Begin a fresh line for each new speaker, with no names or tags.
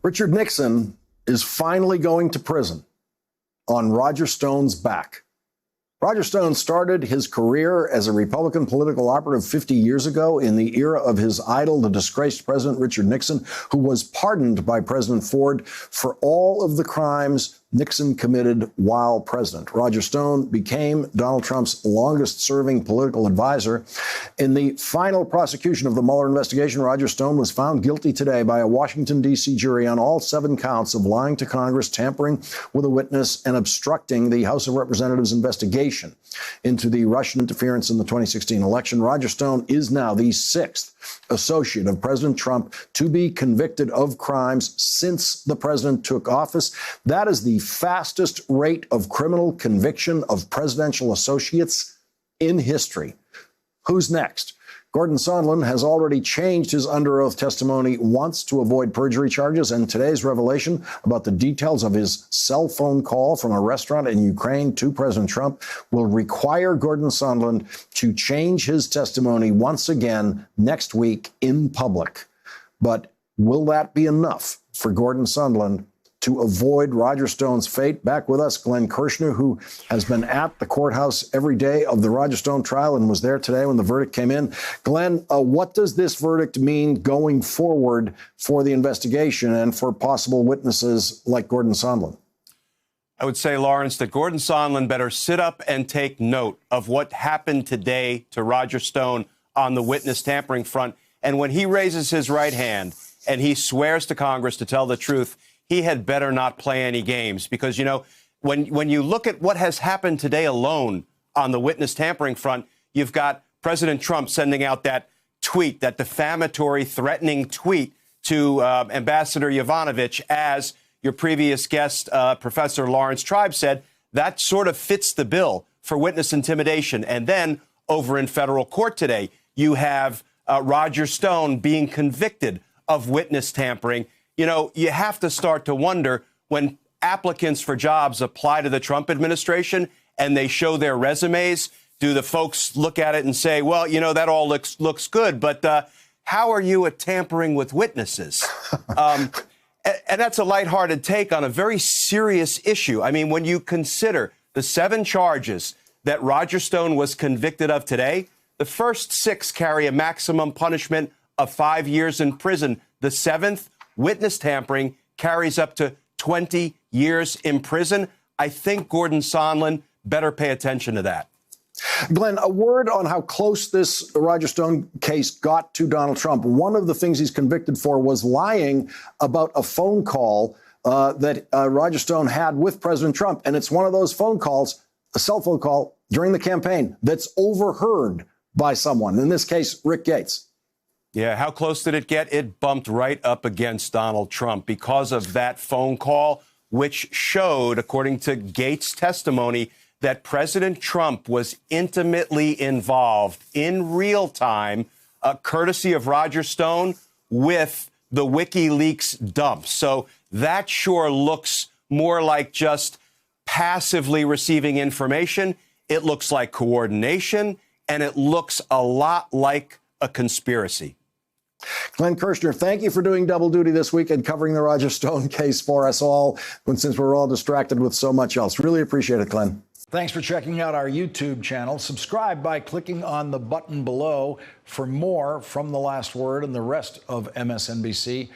Richard Nixon is finally going to prison on Roger Stone's back. Roger Stone started his career as a Republican political operative 50 years ago in the era of his idol, the disgraced President Richard Nixon, who was pardoned by President Ford for all of the crimes Nixon committed while president. Roger Stone became Donald Trump's longest-serving political advisor. In the final prosecution of the Mueller investigation, Roger Stone was found guilty today by a Washington, D.C. jury on all 7 counts of lying to Congress, tampering with a witness, and obstructing the House of Representatives investigation into the Russian interference in the 2016 election. Roger Stone is now the 6th associate of President Trump to be convicted of crimes since the president took office. That is the fastest rate of criminal conviction of presidential associates in history. Who's next? Gordon Sondland has already changed his under oath testimony once to avoid perjury charges, and today's revelation about the details of his cell phone call from a restaurant in Ukraine to President Trump will require Gordon Sondland to change his testimony once again next week in public. But will that be enough for Gordon Sondland to avoid Roger Stone's fate? Back with us, Glenn Kirshner, who has been at the courthouse every day of the Roger Stone trial and was there today when the verdict came in. Glenn, what does this verdict mean going forward for the investigation and for possible witnesses like Gordon Sondland?
I would say, Lawrence, that Gordon Sondland better sit up and take note of what happened today to Roger Stone on the witness tampering front. And when he raises his right hand and he swears to Congress to tell the truth, he had better not play any games, because, you know, when you look at what has happened today alone on the witness tampering front, you've got President Trump sending out that tweet, that defamatory, threatening tweet to Ambassador Yovanovitch. As your previous guest, Professor Lawrence Tribe, said, that sort of fits the bill for witness intimidation. And then over in federal court today, you have Roger Stone being convicted of witness tampering. You know, you have to start to wonder, when applicants for jobs apply to the Trump administration and they show their resumes, do the folks look at it and say, well, you know, that all looks good, but how are you at tampering with witnesses? And that's a lighthearted take on a very serious issue. I mean, when you consider the 7 charges that Roger Stone was convicted of today, the first 6 carry a maximum punishment of 5 years in prison. The 7th, witness tampering, carries up to 20 years in prison. I think Gordon Sondland better pay attention to that.
Glenn, a word on how close this Roger Stone case got to Donald Trump. One of the things he's convicted for was lying about a phone call that Roger Stone had with President Trump. And it's one of those phone calls, a cell phone call during the campaign, that's overheard by someone, in this case, Rick Gates.
Yeah, how close did it get? It bumped right up against Donald Trump because of that phone call, which showed, according to Gates' testimony, that President Trump was intimately involved in real time, courtesy of Roger Stone, with the WikiLeaks dump. So that sure looks more like just passively receiving information. It looks like coordination, and it looks a lot like a conspiracy.
Glenn Kirshner, thank you for doing double duty this week and covering the Roger Stone case for us all, since we're all distracted with so much else. Really appreciate it, Glenn.
Thanks for checking out our YouTube channel. Subscribe by clicking on the button below for more from The Last Word and the rest of MSNBC.